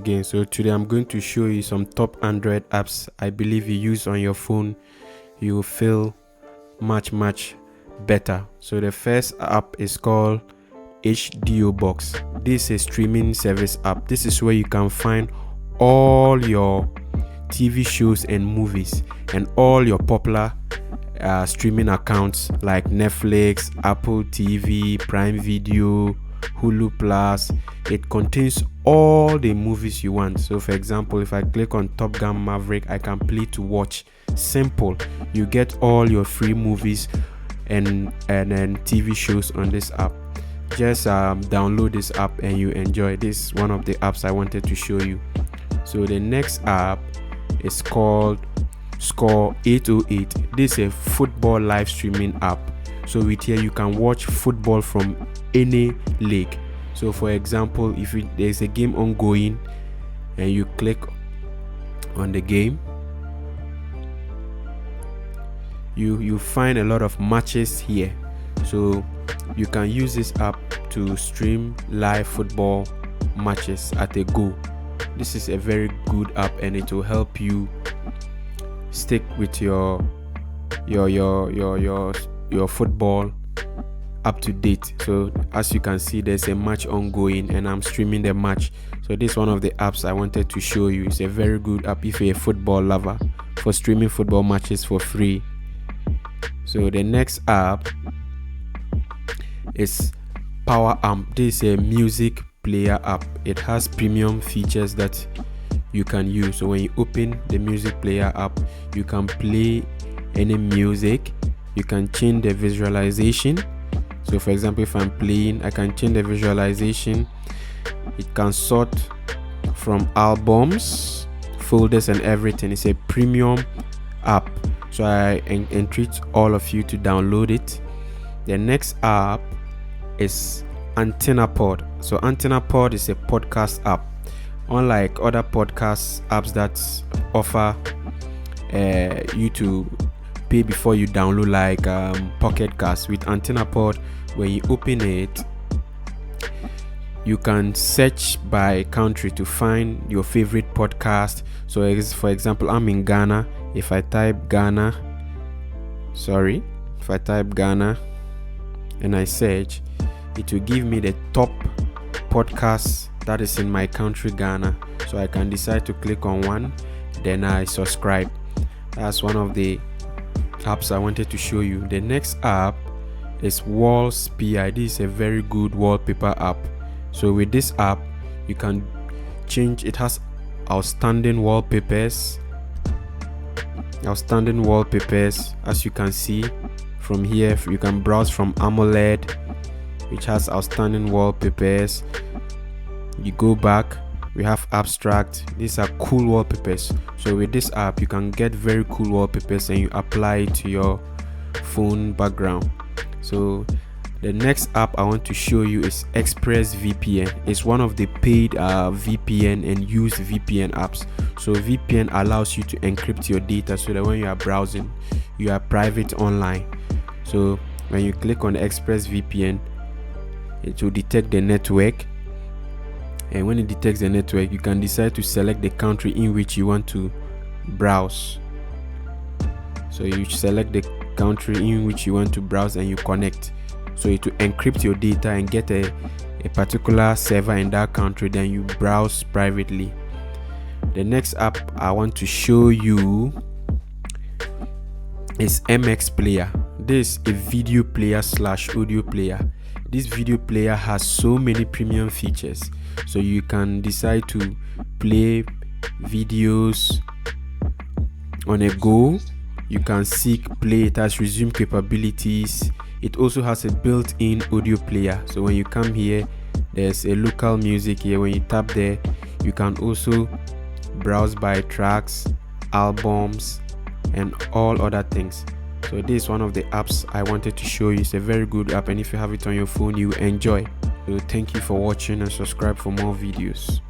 again. So today I'm going to show you some top Android apps I believe you use on your phone, you will feel much better. So the first app is called HDOBox. This is a streaming service app. This is where you can find all your TV shows and movies and all your popular streaming accounts like Netflix, Apple TV, Prime Video, Hulu Plus. It contains all the movies you want. So for example, if I click on Top Gun Maverick, I can play to watch. Simple. You get all your free movies and TV shows on this app. Just download this app and you enjoy. This is one of the apps I wanted to show you. So the next app is called Score 808. This is a football live streaming app. So with here you can watch football from any league. So for example, if there's a game ongoing and you click on the game, you find a lot of matches here. So you can use this app to stream live football matches at a go. This is a very good app and it will help you stick with your football up to date. So as you can see, there's a match ongoing and I'm streaming the match. So this is one of the apps I wanted to show you. It's a very good app if you're a football lover, for streaming football matches for free. So the next app is PowerArm. This is a music player app. It has premium features that you can use. So when you open the music player app, you can play any music. You can change the visualization. So for example, if I'm playing, I can change the visualization. It can sort from albums, folders and everything. It's a premium app. So I entreat all of you to download it. The next app is AntennaPod. So AntennaPod is a podcast app. Unlike other podcast apps that offer you to pay before you download, like Pocket Cast, with AntennaPod, when you open it, you can search by country to find your favorite podcast. So for example, I'm in Ghana. If I type Ghana and I search, it will give me the top podcasts that is in my country, Ghana. So I can decide to click on one, then I subscribe. That's one of the apps I wanted to show you. The next app is Wallspy. This is a very good wallpaper app. So with this app, you can change. It has outstanding wallpapers. As you can see from here, you can browse from AMOLED, which has outstanding wallpapers. You go back, we have abstract. These are cool wallpapers. So with this app, you can get very cool wallpapers and you apply it to your phone background. So the next app I want to show you is ExpressVPN. It's one of the paid VPN and used VPN apps. So VPN allows you to encrypt your data so that when you are browsing, you are private online. So when you click on ExpressVPN, it will detect the network. And when it detects the network, you can decide to select the country in which you want to browse. So you select the country in which you want to browse and you connect. So it will encrypt your data and get a particular server in that country, then you browse privately. The next app I want to show you is MXPlayer. This is a video player / audio player. This video player has so many premium features. So you can decide to play videos on a go. You can seek play. It has resume capabilities. It also has a built-in audio player. So when you come here, there's a local music here. When you tap there, you can also browse by tracks, albums, and all other things. So this is one of the apps I wanted to show you. It's a very good app, and if you have it on your phone, you enjoy. So thank you for watching and subscribe for more videos.